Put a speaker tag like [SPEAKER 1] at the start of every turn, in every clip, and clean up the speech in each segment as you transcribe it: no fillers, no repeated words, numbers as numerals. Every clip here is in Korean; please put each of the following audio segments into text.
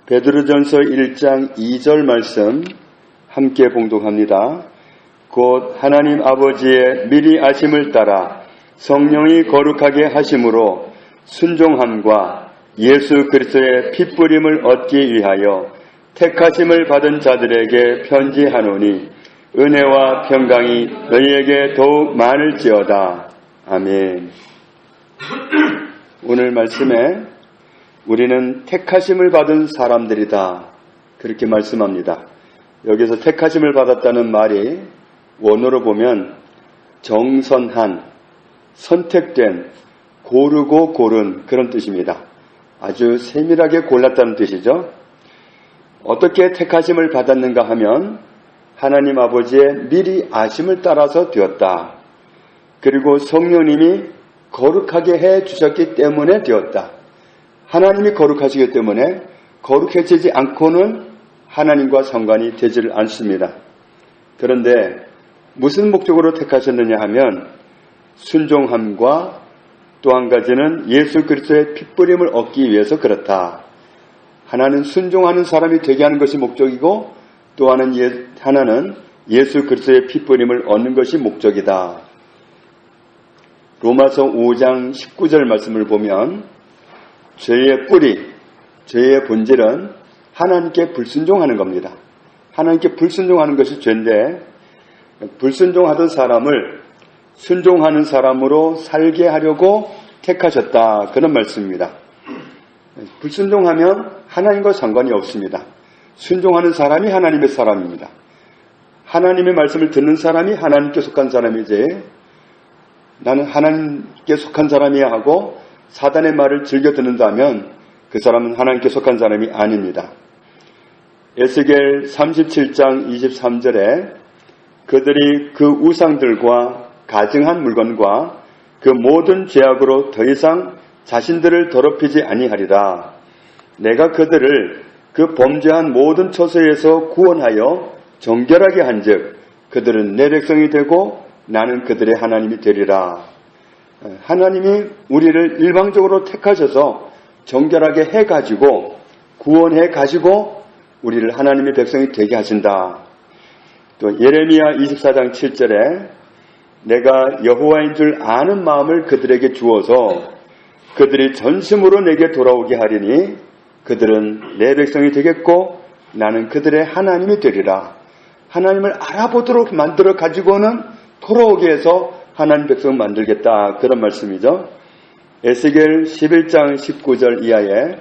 [SPEAKER 1] 베드로전서 1장 2절 말씀 함께 봉독합니다. 곧 하나님 아버지의 미리 아심을 따라 성령이 거룩하게 하심으로 순종함과 예수 그리스도의 핏부림을 얻기 위하여 택하심을 받은 자들에게 편지하노니 은혜와 평강이 너희에게 더욱 많을지어다. 아멘. 오늘 말씀에 우리는 택하심을 받은 사람들이다, 그렇게 말씀합니다. 여기서 택하심을 받았다는 말이 원어로 보면 정선한, 선택된, 고르고 고른 그런 뜻입니다. 아주 세밀하게 골랐다는 뜻이죠. 어떻게 택하심을 받았는가 하면 하나님 아버지의 미리 아심을 따라서 되었다. 그리고 성령님이 거룩하게 해주셨기 때문에 되었다. 하나님이 거룩하시기 때문에 거룩해지지 않고는 하나님과 상관이 되지를 않습니다. 그런데 무슨 목적으로 택하셨느냐 하면 순종함과 또 한 가지는 예수 그리스도의 핏부림을 얻기 위해서 그렇다. 하나는 순종하는 사람이 되게 하는 것이 목적이고 또 하나는 예수 그리스도의 핏부림을 얻는 것이 목적이다. 로마서 5장 19절 말씀을 보면 죄의 뿌리, 죄의 본질은 하나님께 불순종하는 겁니다. 하나님께 불순종하는 것이 죄인데 불순종하던 사람을 순종하는 사람으로 살게 하려고 택하셨다, 그런 말씀입니다. 불순종하면 하나님과 상관이 없습니다. 순종하는 사람이 하나님의 사람입니다. 하나님의 말씀을 듣는 사람이 하나님께 속한 사람이지, 나는 하나님께 속한 사람이야 하고 사단의 말을 즐겨 듣는다면 그 사람은 하나님께 속한 사람이 아닙니다. 에스겔 37장 23절에 그들이 그 우상들과 가증한 물건과 그 모든 죄악으로 더 이상 자신들을 더럽히지 아니하리라. 내가 그들을 그 범죄한 모든 처소에서 구원하여 정결하게 한즉 그들은 내 백성이 되고 나는 그들의 하나님이 되리라. 하나님이 우리를 일방적으로 택하셔서 정결하게 해가지고 구원해가지고 우리를 하나님의 백성이 되게 하신다. 또 예레미야 24장 7절에 내가 여호와인 줄 아는 마음을 그들에게 주어서 그들이 전심으로 내게 돌아오게 하리니 그들은 내 백성이 되겠고 나는 그들의 하나님이 되리라. 하나님을 알아보도록 만들어 가지고는 돌아오게 해서 하나님 백성을 만들겠다, 그런 말씀이죠. 에스겔 11장 19절 이하에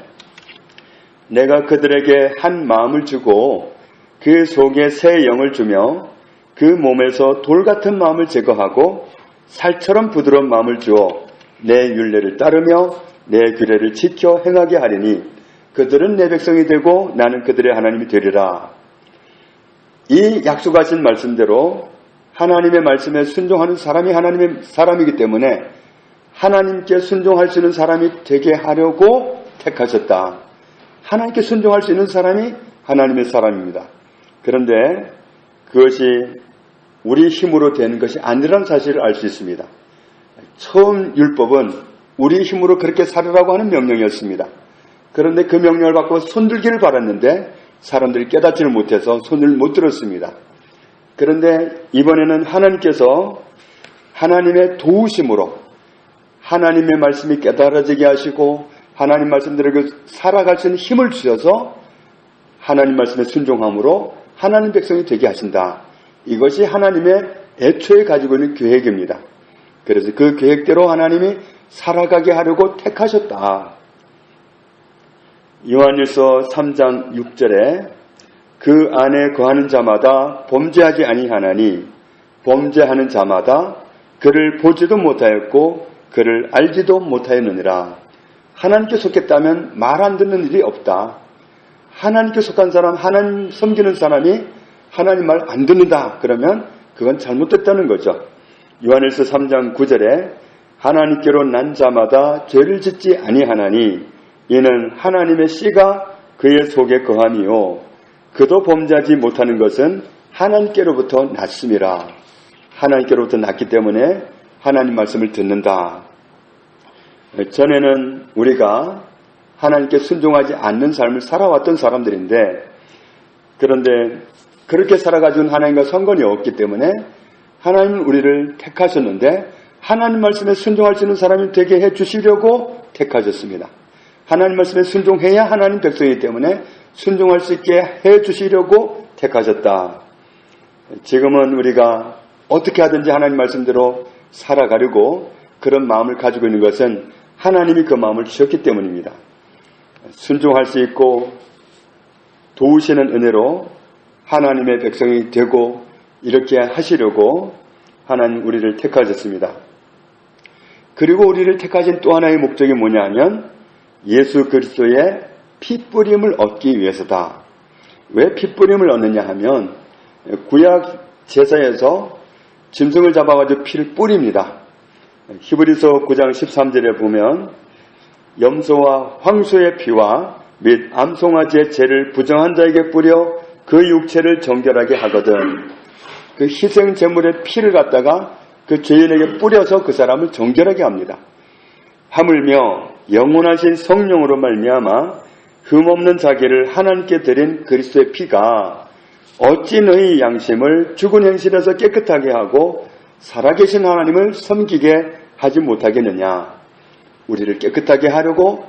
[SPEAKER 1] 내가 그들에게 한 마음을 주고 그 속에 새 영을 주며 그 몸에서 돌 같은 마음을 제거하고 살처럼 부드러운 마음을 주어 내 율례를 따르며 내 규례를 지켜 행하게 하리니 그들은 내 백성이 되고 나는 그들의 하나님이 되리라. 이 약속하신 말씀대로 하나님의 말씀에 순종하는 사람이 하나님의 사람이기 때문에 하나님께 순종할 수 있는 사람이 되게 하려고 택하셨다. 하나님께 순종할 수 있는 사람이 하나님의 사람입니다. 그런데 그것이 우리 힘으로 되는 것이 아니라는 사실을 알 수 있습니다. 처음 율법은 우리 힘으로 그렇게 살으라고 하는 명령이었습니다. 그런데 그 명령을 받고 손들기를 바랐는데 사람들이 깨닫지를 못해서 손을 못 들었습니다. 그런데 이번에는 하나님께서 하나님의 도우심으로 하나님의 말씀이 깨달아지게 하시고 하나님 말씀대로 살아갈 수 있는 힘을 주셔서 하나님 말씀에 순종함으로 하나님 백성이 되게 하신다. 이것이 하나님의 애초에 가지고 있는 계획입니다. 그래서 그 계획대로 하나님이 살아가게 하려고 택하셨다. 요한일서 3장 6절에 그 안에 거하는 자마다 범죄하지 아니하나니 범죄하는 자마다 그를 보지도 못하였고 그를 알지도 못하였느니라. 하나님께 속했다면 말 안 듣는 일이 없다. 하나님께 속한 사람, 하나님 섬기는 사람이 하나님 말 안 듣는다 그러면 그건 잘못됐다는 거죠. 요한일서 3장 9절에 하나님께로 난 자마다 죄를 짓지 아니하나니 이는 하나님의 씨가 그의 속에 거함이요 그도 범죄하지 못하는 것은 하나님께로부터 났음이라. 하나님께로부터 났기 때문에 하나님 말씀을 듣는다. 전에는 우리가 하나님께 순종하지 않는 삶을 살아왔던 사람들인데, 그런데 그렇게 살아가지고는 하나님과 상관이 없기 때문에 하나님은 우리를 택하셨는데 하나님 말씀에 순종할 수 있는 사람이 되게 해주시려고 택하셨습니다. 하나님 말씀에 순종해야 하나님 백성이기 때문에 순종할 수 있게 해주시려고 택하셨다. 지금은 우리가 어떻게 하든지 하나님 말씀대로 살아가려고 그런 마음을 가지고 있는 것은 하나님이 그 마음을 주셨기 때문입니다. 순종할 수 있고 도우시는 은혜로 하나님의 백성이 되고 이렇게 하시려고 하나님 우리를 택하셨습니다. 그리고 우리를 택하신 또 하나의 목적이 뭐냐 하면 예수 그리스도의 피뿌림을 얻기 위해서다. 왜 피뿌림을 얻느냐 하면 구약 제사에서 짐승을 잡아가지고 피를 뿌립니다. 히브리서 9장 13절에 보면 염소와 황소의 피와 및 암송아지의 죄를 부정한 자에게 뿌려 그 육체를 정결하게 하거든. 그 희생 제물의 피를 갖다가 그 죄인에게 뿌려서 그 사람을 정결하게 합니다. 하물며 영원하신 성령으로 말미암아 흠없는 자기를 하나님께 드린 그리스도의 피가 어찌 너희 양심을 죽은 행실에서 깨끗하게 하고 살아계신 하나님을 섬기게 하지 못하겠느냐. 우리를 깨끗하게 하려고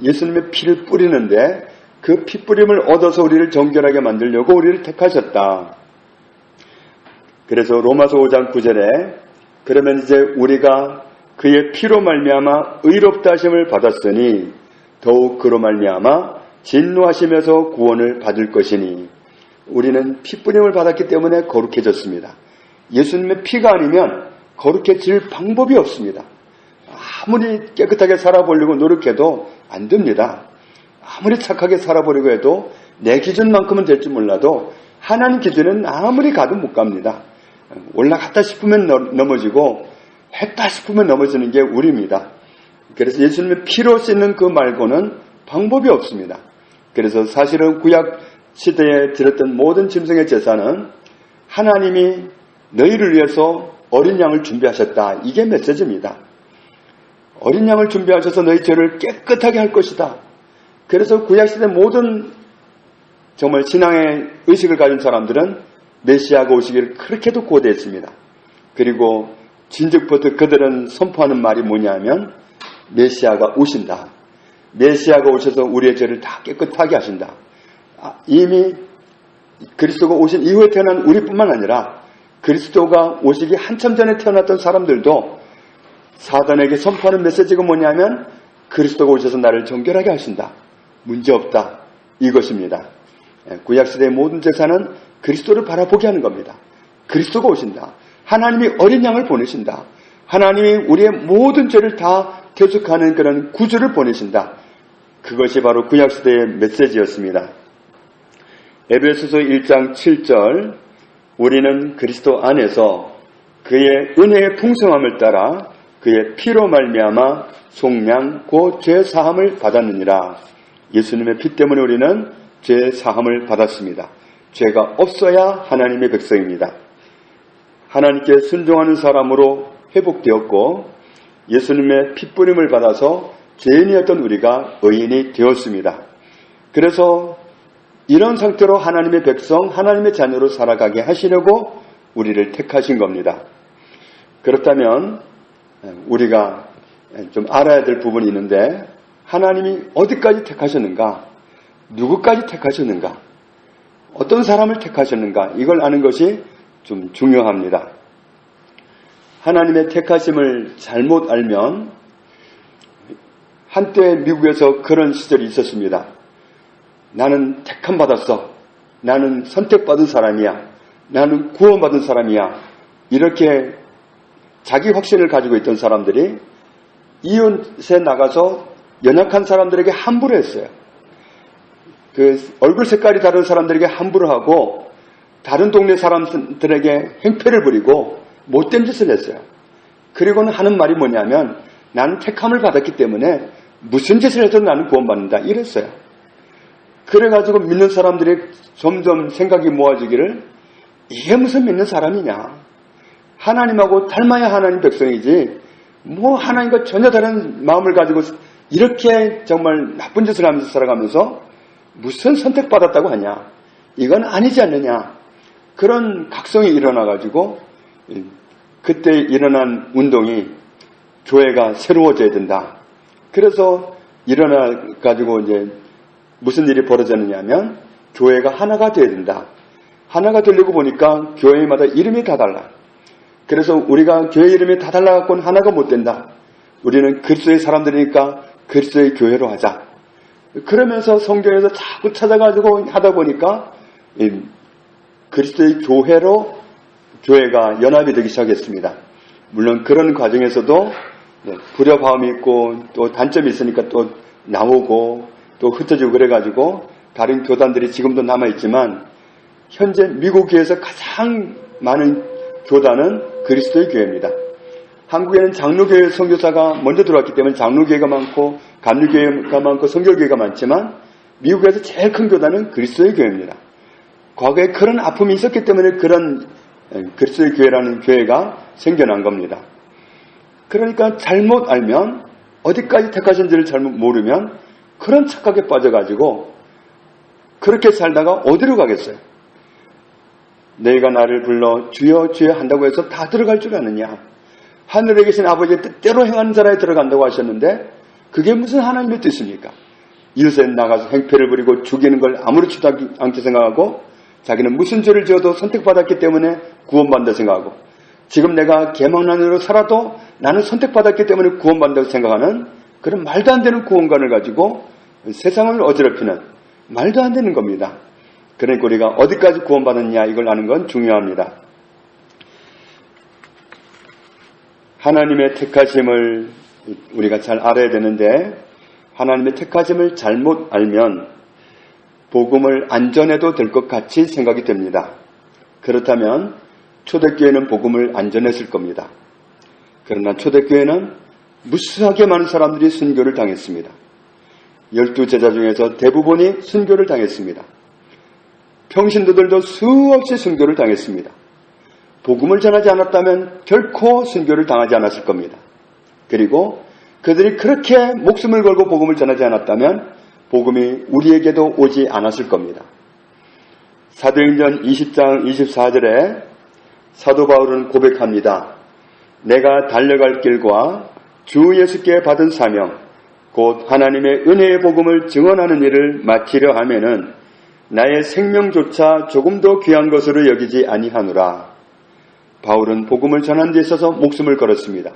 [SPEAKER 1] 예수님의 피를 뿌리는데 그 피뿌림을 얻어서 우리를 정결하게 만들려고 우리를 택하셨다. 그래서 로마서 5장 9절에 그러면 이제 우리가 그의 피로 말미암아 의롭다 하심을 받았으니 더욱 그로 말미암아 진노하심에서 구원을 받을 것이니 우리는 피뿌림을 받았기 때문에 거룩해졌습니다. 예수님의 피가 아니면 거룩해질 방법이 없습니다. 아무리 깨끗하게 살아보려고 노력해도 안 됩니다. 아무리 착하게 살아보려고 해도 내 기준만큼은 될지 몰라도 하나님 기준은 아무리 가도 못 갑니다. 올라갔다 싶으면 넘어지고 했다 싶으면 넘어지는 게 우리입니다. 그래서 예수님의 피로 씻는 그 말고는 방법이 없습니다. 그래서 사실은 구약 시대에 드렸던 모든 짐승의 제사는 하나님이 너희를 위해서 어린 양을 준비하셨다. 이게 메시지입니다. 어린 양을 준비하셔서 너희 죄를 깨끗하게 할 것이다. 그래서 구약시대 모든 정말 신앙의 의식을 가진 사람들은 메시아가 오시기를 그렇게도 고대했습니다. 그리고 진즉부터 그들은 선포하는 말이 뭐냐면 메시아가 오신다. 메시아가 오셔서 우리의 죄를 다 깨끗하게 하신다. 이미 그리스도가 오신 이후에 태어난 우리뿐만 아니라 그리스도가 오시기 한참 전에 태어났던 사람들도 사단에게 선포하는 메시지가 뭐냐면 그리스도가 오셔서 나를 정결하게 하신다. 문제없다. 이것입니다. 구약시대의 모든 제사는 그리스도를 바라보게 하는 겁니다. 그리스도가 오신다. 하나님이 어린 양을 보내신다. 하나님이 우리의 모든 죄를 다 대속하는 그런 구주를 보내신다. 그것이 바로 구약시대의 메시지였습니다. 에베소서 1장 7절 우리는 그리스도 안에서 그의 은혜의 풍성함을 따라 그의 피로 말미암아 속량 곧 죄 사함을 받았느니라. 예수님의 피 때문에 우리는 죄 사함을 받았습니다. 죄가 없어야 하나님의 백성입니다. 하나님께 순종하는 사람으로 회복되었고 예수님의 핏부림을 받아서 죄인이었던 우리가 의인이 되었습니다. 그래서 이런 상태로 하나님의 백성, 하나님의 자녀로 살아가게 하시려고 우리를 택하신 겁니다. 그렇다면 우리가 좀 알아야 될 부분이 있는데 하나님이 어디까지 택하셨는가? 누구까지 택하셨는가? 어떤 사람을 택하셨는가? 이걸 아는 것이 좀 중요합니다. 하나님의 택하심을 잘못 알면 한때 미국에서 그런 시절이 있었습니다. 나는 택함 받았어. 나는 선택받은 사람이야. 나는 구원받은 사람이야. 이렇게 자기 확신을 가지고 있던 사람들이 이웃에 나가서 연약한 사람들에게 함부로 했어요. 그 얼굴 색깔이 다른 사람들에게 함부로 하고 다른 동네 사람들에게 행패를 부리고 못된 짓을 했어요. 그리고는 하는 말이 뭐냐면 나는 택함을 받았기 때문에 무슨 짓을 해도 나는 구원받는다 이랬어요. 그래가지고 믿는 사람들이 점점 생각이 모아지기를 이게 무슨 믿는 사람이냐. 하나님하고 닮아야 하나님 백성이지 뭐 하나님과 전혀 다른 마음을 가지고 이렇게 정말 나쁜 짓을 하면서 살아가면서 무슨 선택받았다고 하냐? 이건 아니지 않느냐? 그런 각성이 일어나가지고 그때 일어난 운동이 교회가 새로워져야 된다. 그래서 일어나가지고 이제 무슨 일이 벌어졌느냐면 교회가 하나가 돼야 된다. 하나가 되려고 보니까 교회마다 이름이 다 달라. 그래서 우리가 교회 이름이 다 달라갖고는 하나가 못 된다. 우리는 그리스도의 사람들이니까 그리스도의 교회로 하자. 그러면서 성경에서 자꾸 찾아가지고 하다 보니까 그리스도의 교회로 교회가 연합이 되기 시작했습니다. 물론 그런 과정에서도 불협화음이 있고 또 단점이 있으니까 또 나오고 또 흩어지고 그래가지고 다른 교단들이 지금도 남아있지만 현재 미국 교회에서 가장 많은 교단은 그리스도의 교회입니다. 한국에는 장로교회 선교사가 먼저 들어왔기 때문에 장로교회가 많고 감리교회가 많고 선교교회가 많지만 미국에서 제일 큰 교단은 그리스도의 교회입니다. 과거에 그런 아픔이 있었기 때문에 그런 그리스도의 교회라는 교회가 생겨난 겁니다. 그러니까 잘못 알면 어디까지 택하신지를 잘못 모르면 그런 착각에 빠져가지고 그렇게 살다가 어디로 가겠어요? 너희가 나를 불러 주여 주여 한다고 해서 다 들어갈 줄 아느냐? 하늘에 계신 아버지의 뜻대로 행하는 자라에 들어간다고 하셨는데 그게 무슨 하나님의 뜻입니까? 이웃에 나가서 행패를 부리고 죽이는 걸 아무렇지도 않게 생각하고 자기는 무슨 죄를 지어도 선택받았기 때문에 구원받는다 생각하고 지금 내가 개망난으로 살아도 나는 선택받았기 때문에 구원받는다고 생각하는 그런 말도 안 되는 구원관을 가지고 세상을 어지럽히는 말도 안 되는 겁니다. 그러니까 우리가 어디까지 구원받았냐 이걸 아는 건 중요합니다. 하나님의 택하심을 우리가 잘 알아야 되는데 하나님의 택하심을 잘못 알면 복음을 안 전해도 될 것 같이 생각이 됩니다. 그렇다면 초대교회는 복음을 안 전했을 겁니다. 그러나 초대교회는 무수하게 많은 사람들이 순교를 당했습니다. 12제자 중에서 대부분이 순교를 당했습니다. 평신도들도 수없이 순교를 당했습니다. 복음을 전하지 않았다면 결코 순교를 당하지 않았을 겁니다. 그리고 그들이 그렇게 목숨을 걸고 복음을 전하지 않았다면 복음이 우리에게도 오지 않았을 겁니다. 사도행전 20장 24절에 사도 바울은 고백합니다. 내가 달려갈 길과 주 예수께 받은 사명 곧 하나님의 은혜의 복음을 증언하는 일을 마치려 하면은 나의 생명조차 조금도 귀한 것으로 여기지 아니하노라. 바울은 복음을 전하는 데 있어서 목숨을 걸었습니다.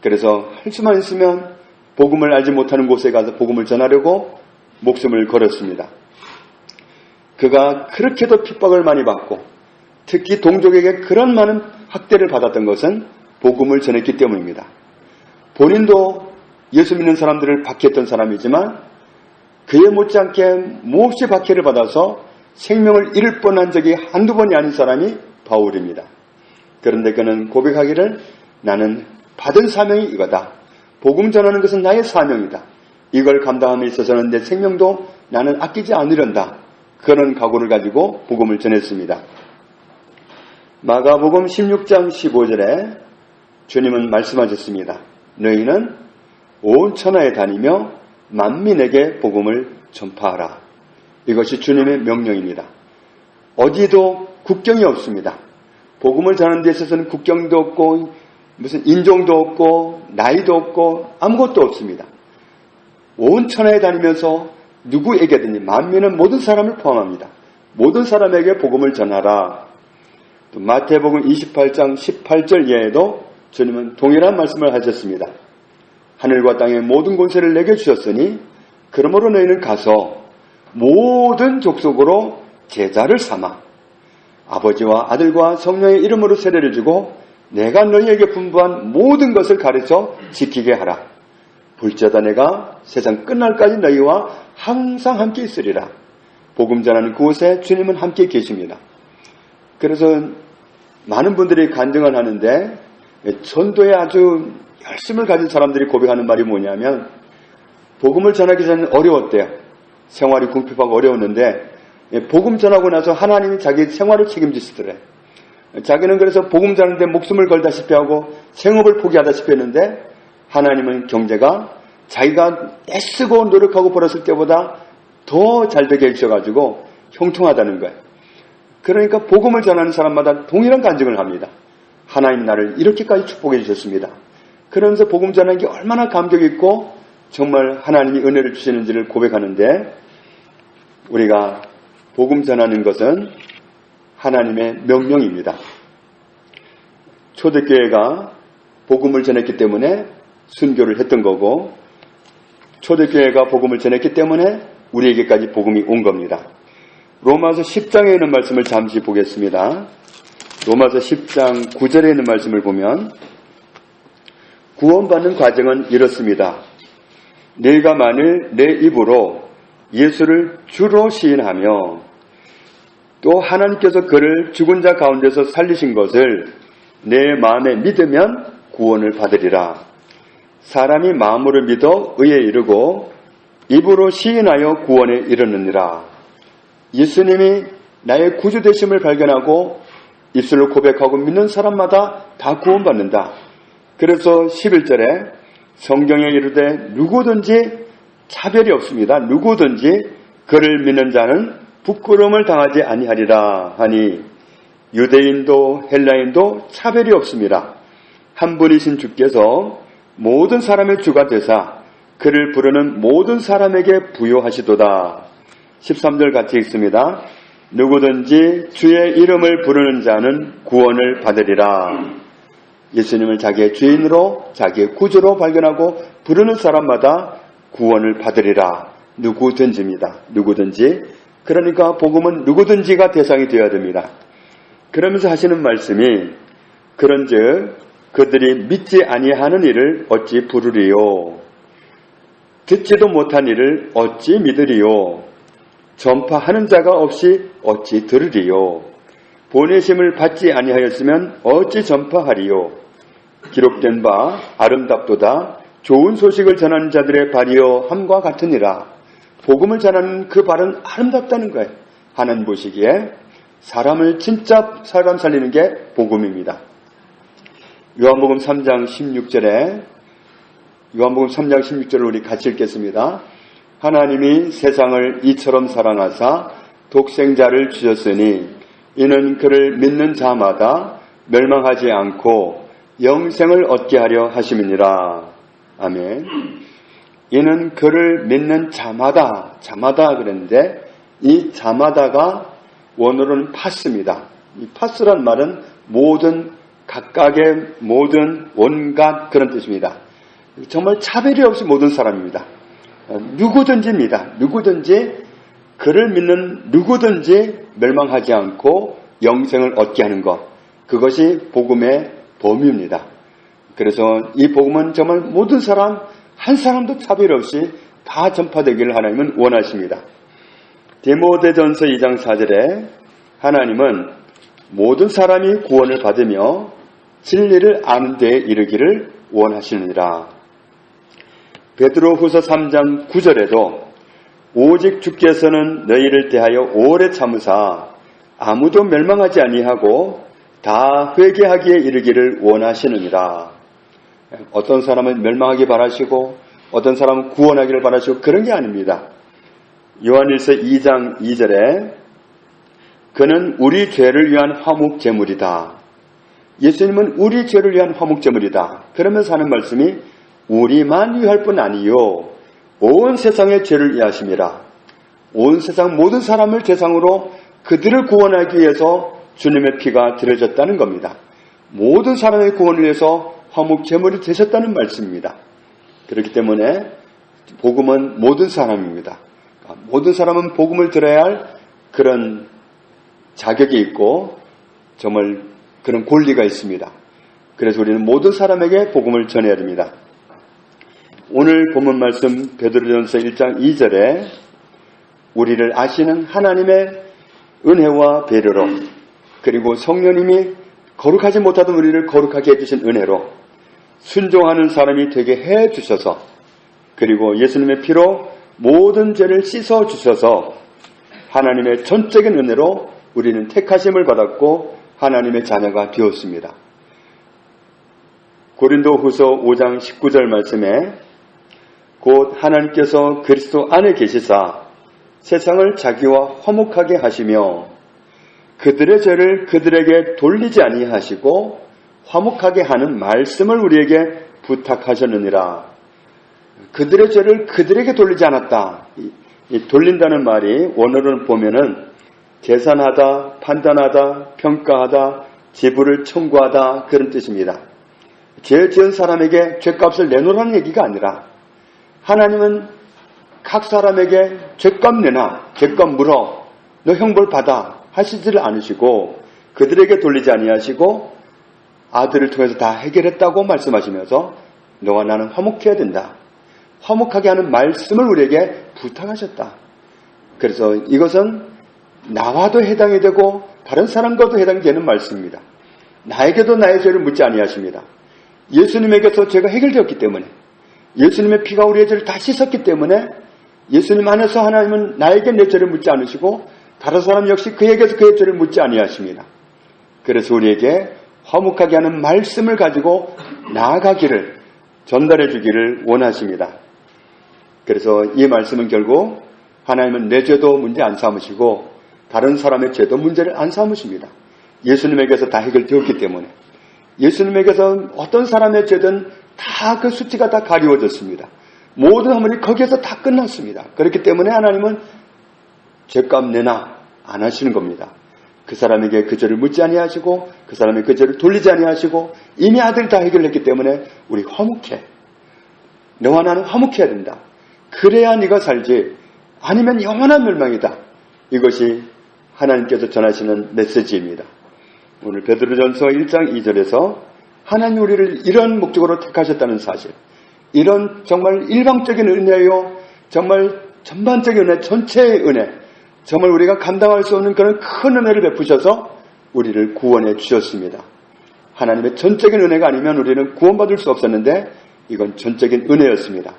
[SPEAKER 1] 그래서 할 수만 있으면 복음을 알지 못하는 곳에 가서 복음을 전하려고 목숨을 걸었습니다. 그가 그렇게도 핍박을 많이 받고 특히 동족에게 그런 많은 학대를 받았던 것은 복음을 전했기 때문입니다. 본인도 예수 믿는 사람들을 박해했던 사람이지만 그에 못지않게 몹시 박해를 받아서 생명을 잃을 뻔한 적이 한두 번이 아닌 사람이 바울입니다. 그런데 그는 고백하기를 나는 받은 사명이 이거다. 복음 전하는 것은 나의 사명이다. 이걸 감당함에 있어서는 내 생명도 나는 아끼지 않으련다. 그런 각오를 가지고 복음을 전했습니다. 마가복음 16장 15절에 주님은 말씀하셨습니다. 너희는 온 천하에 다니며 만민에게 복음을 전파하라. 이것이 주님의 명령입니다. 어디도 국경이 없습니다. 복음을 전하는 데 있어서는 국경도 없고 무슨 인종도 없고 나이도 없고 아무것도 없습니다. 온 천하에 다니면서 누구에게든지 만민은 모든 사람을 포함합니다. 모든 사람에게 복음을 전하라. 또 마태복음 28장 18절 이하에도 주님은 동일한 말씀을 하셨습니다. 하늘과 땅의 모든 권세를 내게 주셨으니 그러므로 너희는 가서 모든 족속으로 제자를 삼아 아버지와 아들과 성령의 이름으로 세례를 주고 내가 너희에게 분부한 모든 것을 가르쳐 지키게 하라. 볼지어다 내가 세상 끝날까지 너희와 항상 함께 있으리라. 복음 전하는 그곳에 주님은 함께 계십니다. 그래서 많은 분들이 간증을 하는데 전도에 아주 열심을 가진 사람들이 고백하는 말이 뭐냐면 복음을 전하기 전에는 어려웠대요. 생활이 궁핍하고 어려웠는데 복음 전하고 나서 하나님이 자기 생활을 책임지시더래. 자기는 그래서 복음 전하는데 목숨을 걸다시피 하고 생업을 포기하다시피 했는데 하나님은 경제가 자기가 애쓰고 노력하고 벌었을 때보다 더 잘되게 해주셔가지고 형통하다는 거예요. 그러니까 복음을 전하는 사람마다 동일한 간증을 합니다. 하나님 나를 이렇게까지 축복해 주셨습니다. 그러면서 복음 전하는 게 얼마나 감격 있고 정말 하나님이 은혜를 주시는지를 고백하는데, 우리가 복음 전하는 것은 하나님의 명령입니다. 초대교회가 복음을 전했기 때문에 순교를 했던 거고, 초대교회가 복음을 전했기 때문에 우리에게까지 복음이 온 겁니다. 로마서 10장에 있는 말씀을 잠시 보겠습니다. 로마서 10장 9절에 있는 말씀을 보면, 구원받는 과정은 이렇습니다. 내가 만일 내 입으로 예수를 주로 시인하며 또 하나님께서 그를 죽은 자 가운데서 살리신 것을 내 마음에 믿으면 구원을 받으리라. 사람이 마음으로 믿어 의에 이르고 입으로 시인하여 구원에 이르느니라. 예수님이 나의 구주 되심을 발견하고 입술로 고백하고 믿는 사람마다 다 구원받는다. 그래서 11절에 성경에 이르되 누구든지 차별이 없습니다. 누구든지 그를 믿는 자는 부끄러움을 당하지 아니하리라 하니, 유대인도 헬라인도 차별이 없습니다. 한 분이신 주께서 모든 사람의 주가 되사 그를 부르는 모든 사람에게 부요하시도다. 13절 같이 읽습니다. 누구든지 주의 이름을 부르는 자는 구원을 받으리라. 예수님을 자기의 주인으로 자기의 구주로 발견하고 부르는 사람마다 구원을 받으리라. 누구든지입니다. 누구든지. 그러니까 복음은 누구든지가 대상이 되어야 됩니다. 그러면서 하시는 말씀이, 그런즉 그들이 믿지 아니하는 일을 어찌 부르리요? 듣지도 못한 일을 어찌 믿으리요? 전파하는 자가 없이 어찌 들으리요? 보내심을 받지 아니하였으면 어찌 전파하리요? 기록된 바 아름답도다 좋은 소식을 전하는 자들의 발이요 함과 같으니라. 복음을 전하는 그 발은 아름답다는 거예요. 하나님 보시기에 진짜 사람 살리는 게 복음입니다. 요한복음 3장 16절을 우리 같이 읽겠습니다. 하나님이 세상을 이처럼 사랑하사 독생자를 주셨으니 이는 그를 믿는 자마다 멸망하지 않고 영생을 얻게 하려 하심이니라. 아멘. 이는 그를 믿는 자마다 그랬는데, 이 자마다가 원어로는 파스입니다. 이 파스란 말은 모든, 각각의 모든, 온갖 그런 뜻입니다. 정말 차별이 없이 모든 사람입니다. 누구든지입니다. 누구든지, 그를 믿는 누구든지 멸망하지 않고 영생을 얻게 하는 것, 그것이 복음의 범위입니다. 그래서 이 복음은 정말 모든 사람, 한 사람도 차별 없이 다 전파되기를 하나님은 원하십니다. 디모데전서 2장 4절에 하나님은 모든 사람이 구원을 받으며 진리를 아는 데에 이르기를 원하시느니라. 베드로후서 3장 9절에도 오직 주께서는 너희를 대하여 오래 참으사 아무도 멸망하지 아니하고 다 회개하기에 이르기를 원하시느니라. 어떤 사람은 멸망하기 바라시고 어떤 사람은 구원하기를 바라시고 그런 게 아닙니다. 요한일서 2장 2절에 그는 우리 죄를 위한 화목제물이다. 예수님은 우리 죄를 위한 화목제물이다. 그러면서 하는 말씀이 우리만 위할 뿐 아니요 온 세상의 죄를 위하심이라. 온 세상 모든 사람을 대상으로 그들을 구원하기 위해서 주님의 피가 들여졌다는 겁니다. 모든 사람의 구원을 위해서 화목제물이 되셨다는 말씀입니다. 그렇기 때문에 복음은 모든 사람입니다. 모든 사람은 복음을 들어야 할 그런 자격이 있고 정말 그런 권리가 있습니다. 그래서 우리는 모든 사람에게 복음을 전해야 됩니다. 오늘 본문 말씀 베드로전서 1장 2절에 우리를 아시는 하나님의 은혜와 배려로, 그리고 성령님이 거룩하지 못하던 우리를 거룩하게 해주신 은혜로 순종하는 사람이 되게 해주셔서, 그리고 예수님의 피로 모든 죄를 씻어주셔서 하나님의 전적인 은혜로 우리는 택하심을 받았고 하나님의 자녀가 되었습니다. 고린도후서 5장 19절 말씀에 곧 하나님께서 그리스도 안에 계시사 세상을 자기와 화목하게 하시며 그들의 죄를 그들에게 돌리지 아니하시고 화목하게 하는 말씀을 우리에게 부탁하셨느니라. 그들의 죄를 그들에게 돌리지 않았다. 이 돌린다는 말이 원어로는 보면은 계산하다, 판단하다, 평가하다, 지불을 청구하다 그런 뜻입니다. 죄 지은 사람에게 죄값을 내놓으라는 얘기가 아니라 하나님은 각 사람에게 죄값 내놔, 죄값 물어, 너 형벌 받아 하시지를 않으시고 그들에게 돌리지 아니하시고 아들을 통해서 다 해결했다고 말씀하시면서 너와 나는 화목해야 된다. 화목하게 하는 말씀을 우리에게 부탁하셨다. 그래서 이것은 나와도 해당이 되고 다른 사람과도 해당이 되는 말씀입니다. 나에게도 나의 죄를 묻지 아니하십니다. 예수님에게서 죄가 해결되었기 때문에 예수님의 피가 우리의 죄를 다 씻었기 때문에 예수님 안에서 하나님은 나에게 내 죄를 묻지 않으시고 다른 사람 역시 그에게서 그의 죄를 묻지 아니하십니다. 그래서 우리에게 화목하게 하는 말씀을 가지고 나아가기를 전달해 주기를 원하십니다. 그래서 이 말씀은 결국 하나님은 내 죄도 문제 안 삼으시고 다른 사람의 죄도 문제를 안 삼으십니다. 예수님에게서 다 해결되었기 때문에 예수님에게서 어떤 사람의 죄든 다 그 수치가 다 가리워졌습니다. 모든 허물이 거기에서 다 끝났습니다. 그렇기 때문에 하나님은 죄값 내나 안 하시는 겁니다. 그 사람에게 그 죄를 묻지 아니하시고 그 사람의 그 죄를 돌리지 아니하시고 이미 아들이 다 해결했기 때문에 우리 화목해. 너와 나는 화목해야 된다. 그래야 네가 살지 아니면 영원한 멸망이다. 이것이 하나님께서 전하시는 메시지입니다. 오늘 베드로전서 1장 2절에서 하나님 우리를 이런 목적으로 택하셨다는 사실, 이런 정말 일방적인 은혜요, 정말 전반적인 은혜, 전체의 은혜, 정말 우리가 감당할 수 없는 그런 큰 은혜를 베푸셔서 우리를 구원해 주셨습니다. 하나님의 전적인 은혜가 아니면 우리는 구원받을 수 없었는데 이건 전적인 은혜였습니다.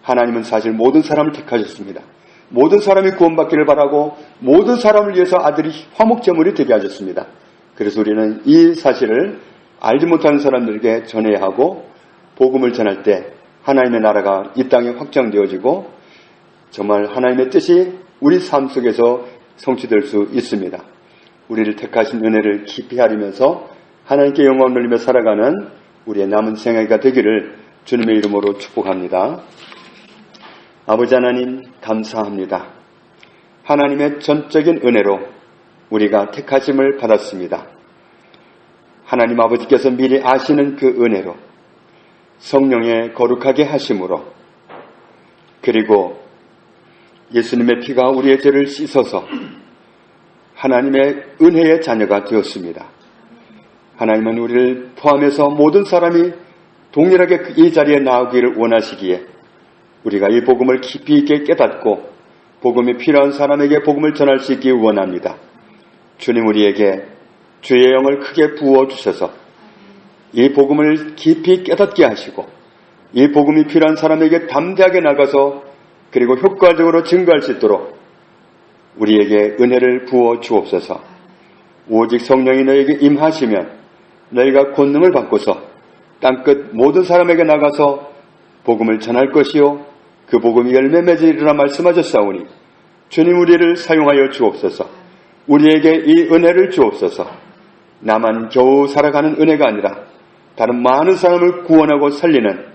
[SPEAKER 1] 하나님은 사실 모든 사람을 택하셨습니다. 모든 사람이 구원받기를 바라고 모든 사람을 위해서 아들이 화목제물이 되게 하셨습니다. 그래서 우리는 이 사실을 알지 못하는 사람들에게 전해야 하고 복음을 전할 때 하나님의 나라가 이 땅에 확장되어지고 정말 하나님의 뜻이 우리 삶 속에서 성취될 수 있습니다. 우리를 택하신 은혜를 깊이 알으면서 하나님께 영광을 돌리며 살아가는 우리의 남은 생애가 되기를 주님의 이름으로 축복합니다. 아버지 하나님 감사합니다. 하나님의 전적인 은혜로 우리가 택하심을 받았습니다. 하나님 아버지께서 미리 아시는 그 은혜로 성령의 거룩하게 하심으로 그리고 예수님의 피가 우리의 죄를 씻어서 하나님의 은혜의 자녀가 되었습니다. 하나님은 우리를 포함해서 모든 사람이 동일하게 이 자리에 나오기를 원하시기에 우리가 이 복음을 깊이 있게 깨닫고 복음이 필요한 사람에게 복음을 전할 수 있기 원합니다. 주님 우리에게 주의 영을 크게 부어주셔서 이 복음을 깊이 깨닫게 하시고 이 복음이 필요한 사람에게 담대하게 나가서 그리고 효과적으로 증거할 수 있도록 우리에게 은혜를 부어 주옵소서. 오직 성령이 너에게 임하시면 너희가 권능을 받고서 땅끝 모든 사람에게 나가서 복음을 전할 것이요 그 복음이 열매 맺으리라 말씀하셨사오니 주님 우리를 사용하여 주옵소서. 우리에게 이 은혜를 주옵소서. 나만 겨우 살아가는 은혜가 아니라 다른 많은 사람을 구원하고 살리는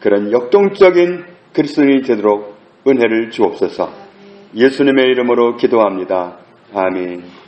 [SPEAKER 1] 그런 역동적인 그리스도인이 되도록 은혜를 주옵소서. 예수님의 이름으로 기도합니다. 아멘.